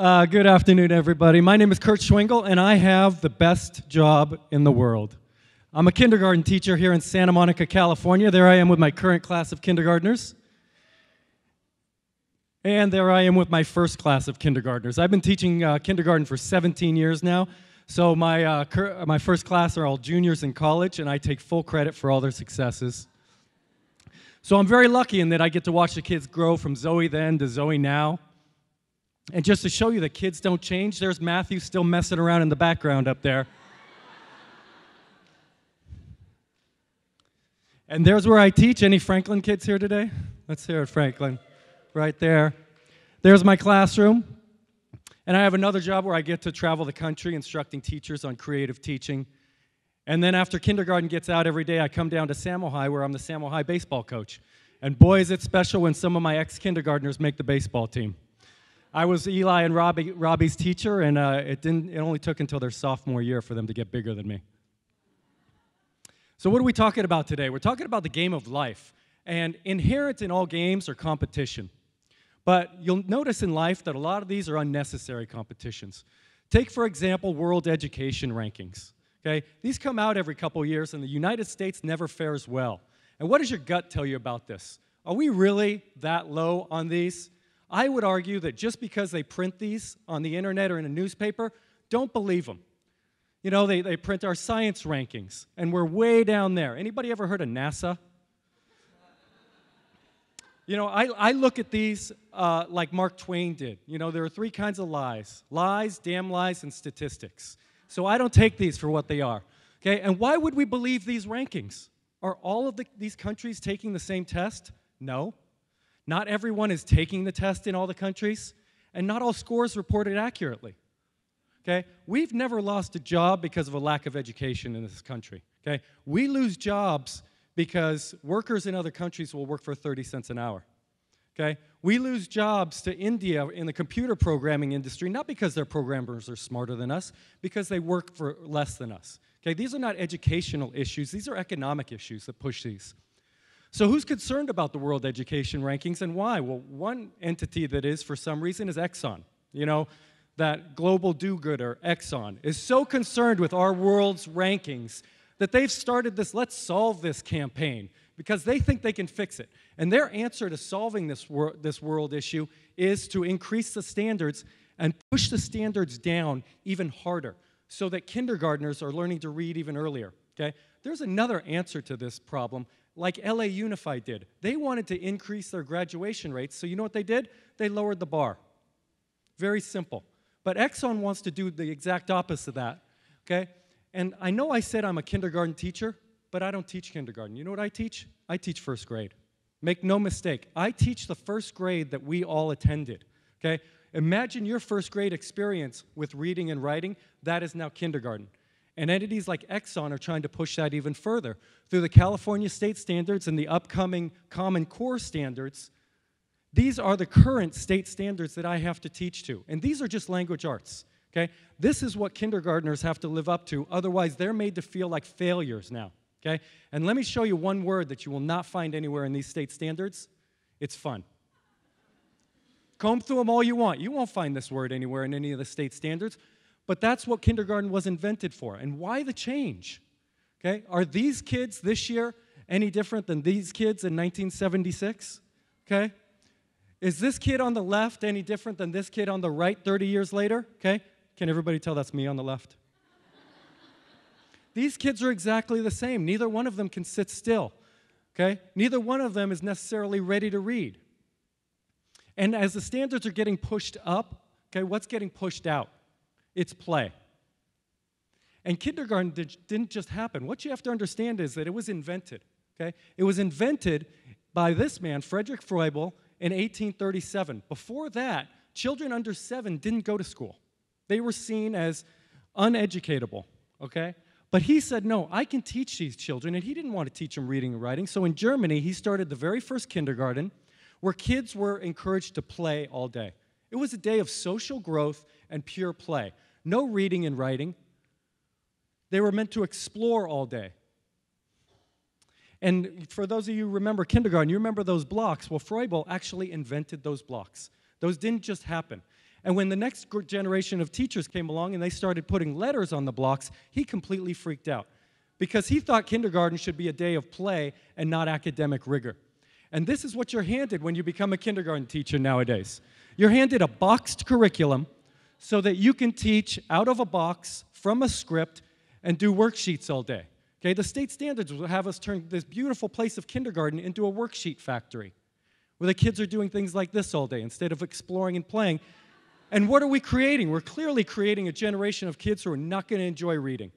Good afternoon, everybody. My name is Kurt Schwengel, and I have the best job in the world. I'm a kindergarten teacher here in Santa Monica, California. There I am with my current class of kindergartners. And there I am with my first class of kindergartners. I've been teaching kindergarten for 17 years now. So my first class are all juniors in college, and I take full credit for all their successes. So I'm very lucky in that I get to watch the kids grow from Zoe then to Zoe now. And just to show you that kids don't change, there's Matthew still messing around in the background up there. And there's where I teach. Any Franklin kids here today? Let's hear it, Franklin. Right there. There's my classroom. And I have another job where I get to travel the country instructing teachers on creative teaching. And then after kindergarten gets out every day, I come down to Samo High where I'm the Samo High baseball coach. And boy, is it special when some of my ex-kindergartners make the baseball team. I was Eli and Robbie's teacher, and it only took until their sophomore year for them to get bigger than me. So what are we talking about today? We're talking about the game of life. And inherent in all games are competition. But you'll notice in life that a lot of these are unnecessary competitions. Take, for example, world education rankings. Okay? These come out every couple years, and the United States never fares well. And what does your gut tell you about this? Are we really that low on these? I would argue that just because they print these on the internet or in a newspaper, don't believe them. You know, they print our science rankings, and we're way down there. Anybody ever heard of NASA? You know, I look at these like Mark Twain did. You know, there are three kinds of lies. Lies, damn lies, and statistics. So I don't take these for what they are. Okay, and why would we believe these rankings? Are all of these countries taking the same test? No. Not everyone is taking the test in all the countries, and not all scores reported accurately. Okay? We've never lost a job because of a lack of education in this country. Okay? We lose jobs because workers in other countries will work for 30 cents an hour. Okay? We lose jobs to India in the computer programming industry, not because their programmers are smarter than us, because they work for less than us. Okay? These are not educational issues. These are economic issues that push these. So who's concerned about the world education rankings and why? Well, one entity that is, for some reason, is Exxon. You know, that global do-gooder, Exxon, is so concerned with our world's rankings that they've started this let's solve this campaign because they think they can fix it. And their answer to solving this world issue is to increase the standards and push the standards down even harder so that kindergartners are learning to read even earlier. Okay? There's another answer to this problem, like LA Unified did. They wanted to increase their graduation rates, so you know what they did? They lowered the bar. Very simple. But Exxon wants to do the exact opposite of that, okay? And I know I said I'm a kindergarten teacher, but I don't teach kindergarten. You know what I teach? I teach first grade. Make no mistake, I teach the first grade that we all attended, okay? Imagine your first grade experience with reading and writing. That is now kindergarten. And entities like Exxon are trying to push that even further. Through the California state standards and the upcoming Common Core standards, these are the current state standards that I have to teach to. And these are just language arts, okay? This is what kindergartners have to live up to. Otherwise, they're made to feel like failures now, okay? And let me show you one word that you will not find anywhere in these state standards. It's fun. Comb through them all you want. You won't find this word anywhere in any of the state standards. But that's what kindergarten was invented for. And why the change? Okay? Are these kids this year any different than these kids in 1976? Okay? Is this kid on the left any different than this kid on the right 30 years later? Okay? Can everybody tell that's me on the left? These kids are exactly the same. Neither one of them can sit still. Okay? Neither one of them is necessarily ready to read. And as the standards are getting pushed up, okay, what's getting pushed out? It's play. And kindergarten didn't just happen. What you have to understand is that it was invented, okay? It was invented by this man, Frederick Froebel, in 1837. Before that, children under 7 didn't go to school. They were seen as uneducatable, okay? But he said, no, I can teach these children, and he didn't want to teach them reading and writing. So in Germany, he started the very first kindergarten where kids were encouraged to play all day. It was a day of social growth and pure play. No reading and writing. They were meant to explore all day. And for those of you who remember kindergarten, you remember those blocks. Well, Froebel actually invented those blocks. Those didn't just happen. And when the next generation of teachers came along and they started putting letters on the blocks, he completely freaked out because he thought kindergarten should be a day of play and not academic rigor. And this is what you're handed when you become a kindergarten teacher nowadays. You're handed a boxed curriculum so that you can teach out of a box from a script and do worksheets all day. Okay, the state standards will have us turn this beautiful place of kindergarten into a worksheet factory where the kids are doing things like this all day instead of exploring and playing. And what are we creating? We're clearly creating a generation of kids who are not going to enjoy reading.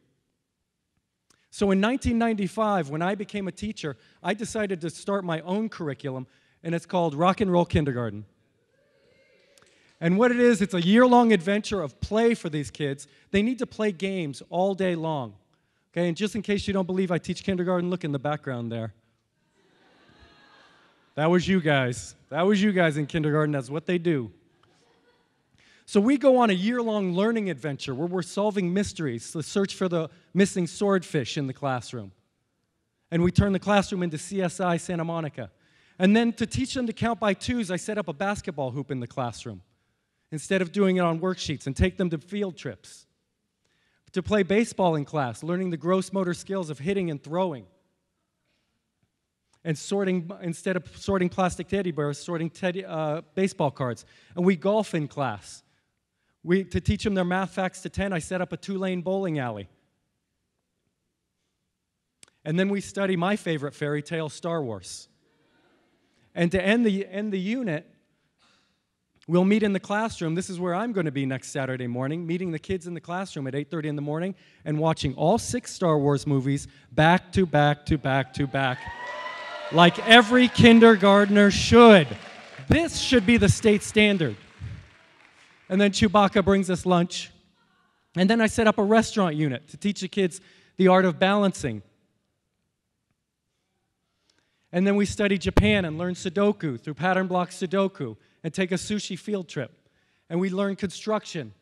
So in 1995, when I became a teacher, I decided to start my own curriculum, and it's called Rock and Roll Kindergarten. And what it is, it's a year-long adventure of play for these kids. They need to play games all day long. Okay, and just in case you don't believe I teach kindergarten, look in the background there. That was you guys. That was you guys in kindergarten. That's what they do. So we go on a year-long learning adventure where we're solving mysteries, the search for the missing swordfish in the classroom. And we turn the classroom into CSI Santa Monica. And then to teach them to count by twos, I set up a basketball hoop in the classroom instead of doing it on worksheets, and take them to field trips. To play baseball in class, learning the gross motor skills of hitting and throwing. And sorting, instead of sorting plastic teddy bears, sorting baseball cards. And we golf in class. To teach them their math facts to 10, I set up a 2-lane bowling alley. And then we study my favorite fairy tale, Star Wars. And to end the unit, we'll meet in the classroom. This is where I'm going to be next Saturday morning, meeting the kids in the classroom at 8:30 in the morning and watching all 6 Star Wars movies back to back to back to back, like every kindergartner should. This should be the state standard. And then Chewbacca brings us lunch. And then I set up a restaurant unit to teach the kids the art of balancing. And then we study Japan and learn Sudoku through pattern block Sudoku and take a sushi field trip. And we learn construction.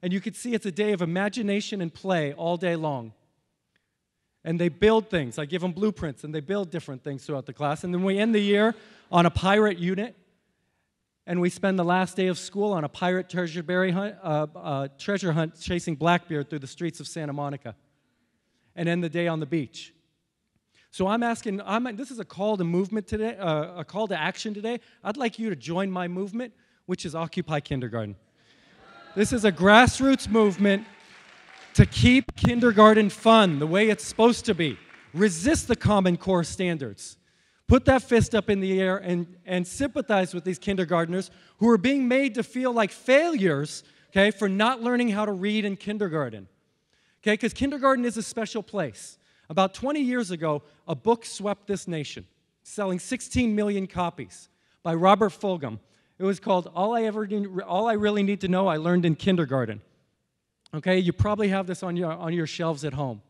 And you can see it's a day of imagination and play all day long. And they build things. I give them blueprints, and they build different things throughout the class. And then we end the year on a pirate unit. And we spend the last day of school on a pirate treasure hunt chasing Blackbeard through the streets of Santa Monica. And end the day on the beach. So this is a call to movement today, a call to action today. I'd like you to join my movement, which is Occupy Kindergarten. This is a grassroots movement to keep kindergarten fun the way it's supposed to be. Resist the Common Core standards. Put that fist up in the air and sympathize with these kindergartners who are being made to feel like failures, okay, for not learning how to read in kindergarten. Okay, because kindergarten is a special place. About 20 years ago, a book swept this nation, selling 16 million copies by Robert Fulghum. It was called All I Really Need to Know I Learned in Kindergarten. Okay, you probably have this on your shelves at home.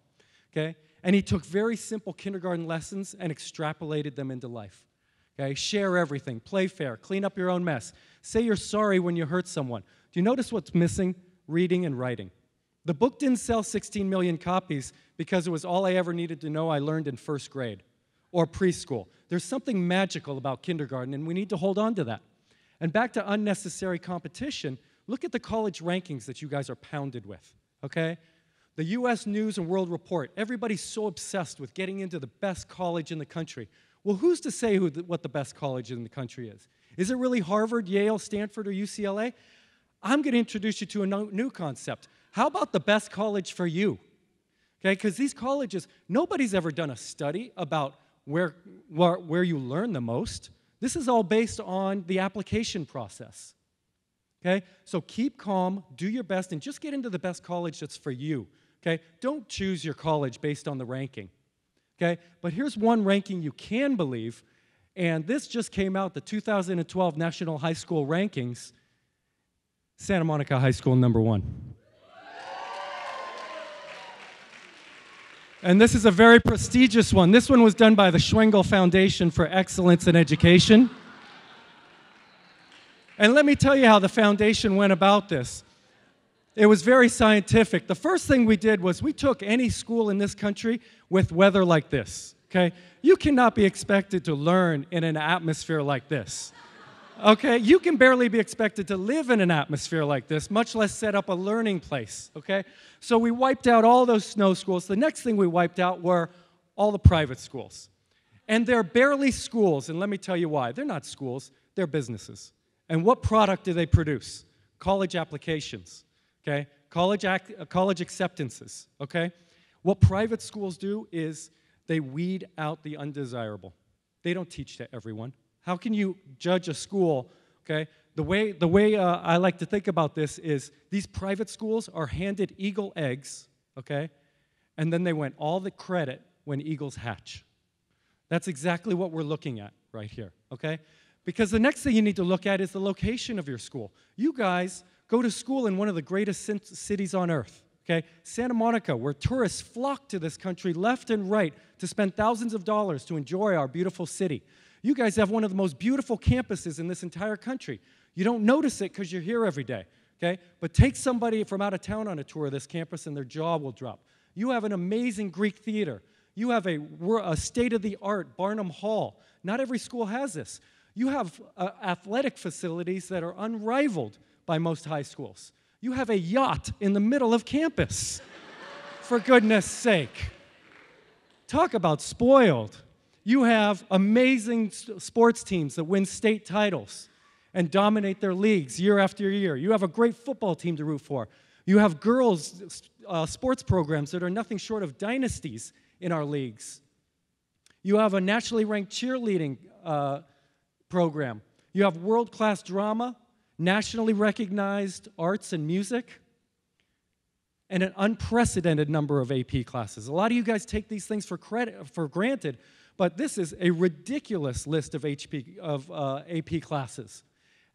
Okay? And he took very simple kindergarten lessons and extrapolated them into life. Okay? Share everything, play fair, clean up your own mess. Say you're sorry when you hurt someone. Do you notice what's missing? Reading and writing. The book didn't sell 16 million copies because it was all I ever needed to know I learned in first grade or preschool. There's something magical about kindergarten, and we need to hold on to that. And back to unnecessary competition, look at the college rankings that you guys are pounded with, okay? The U.S. News and World Report, everybody's so obsessed with getting into the best college in the country. Well, who's to say what the best college in the country is? Is it really Harvard, Yale, Stanford, or UCLA? I'm going to introduce you to a new concept. How about the best college for you? Okay, because these colleges, nobody's ever done a study about where you learn the most. This is all based on the application process. Okay, so keep calm, do your best, and just get into the best college that's for you. Okay, don't choose your college based on the ranking. Okay, but here's one ranking you can believe, and this just came out, the 2012 National High School Rankings. Santa Monica High School, #1. And this is a very prestigious one. This one was done by the Schwengel Foundation for Excellence in Education. And let me tell you how the foundation went about this. It was very scientific. The first thing we did was we took any school in this country with weather like this, okay? You cannot be expected to learn in an atmosphere like this, Okay, you can barely be expected to live in an atmosphere like this, much less set up a learning place, okay? So we wiped out all those snow schools. The next thing we wiped out were all the private schools. And they're barely schools, and let me tell you why. They're not schools, they're businesses. And what product do they produce? College applications, okay? College acceptances, okay? What private schools do is they weed out the undesirable. They don't teach to everyone. How can you judge a school, okay? The way I like to think about this is these private schools are handed eagle eggs, okay? And then they want all the credit when eagles hatch. That's exactly what we're looking at right here, okay? Because the next thing you need to look at is the location of your school. You guys go to school in one of the greatest cities on earth, okay? Santa Monica, where tourists flock to this country left and right to spend thousands of dollars to enjoy our beautiful city. You guys have one of the most beautiful campuses in this entire country. You don't notice it because you're here every day, okay? But take somebody from out of town on a tour of this campus and their jaw will drop. You have an amazing Greek theater. You have a state-of-the-art Barnum Hall. Not every school has this. You have athletic facilities that are unrivaled by most high schools. You have a yacht in the middle of campus, for goodness sake. Talk about spoiled. You have amazing sports teams that win state titles and dominate their leagues year after year. You have a great football team to root for. You have girls' sports programs that are nothing short of dynasties in our leagues. You have a nationally ranked cheerleading program. You have world-class drama, nationally recognized arts and music, and an unprecedented number of AP classes. A lot of you guys take these things for granted, but this is a ridiculous list of AP classes.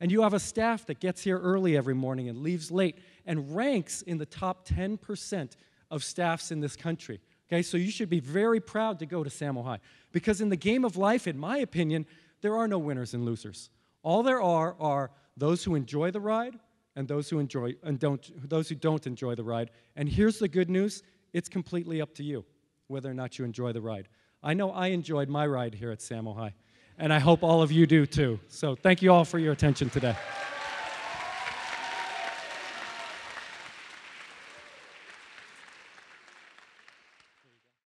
And you have a staff that gets here early every morning and leaves late and ranks in the top 10% of staffs in this country. Okay, so you should be very proud to go to Samo High. Because in the game of life, in my opinion, there are no winners and losers. All there are those who enjoy the ride and those who don't enjoy the ride. And here's the good news, it's completely up to you whether or not you enjoy the ride. I know I enjoyed my ride here at Samo High, and I hope all of you do too. So thank you all for your attention today.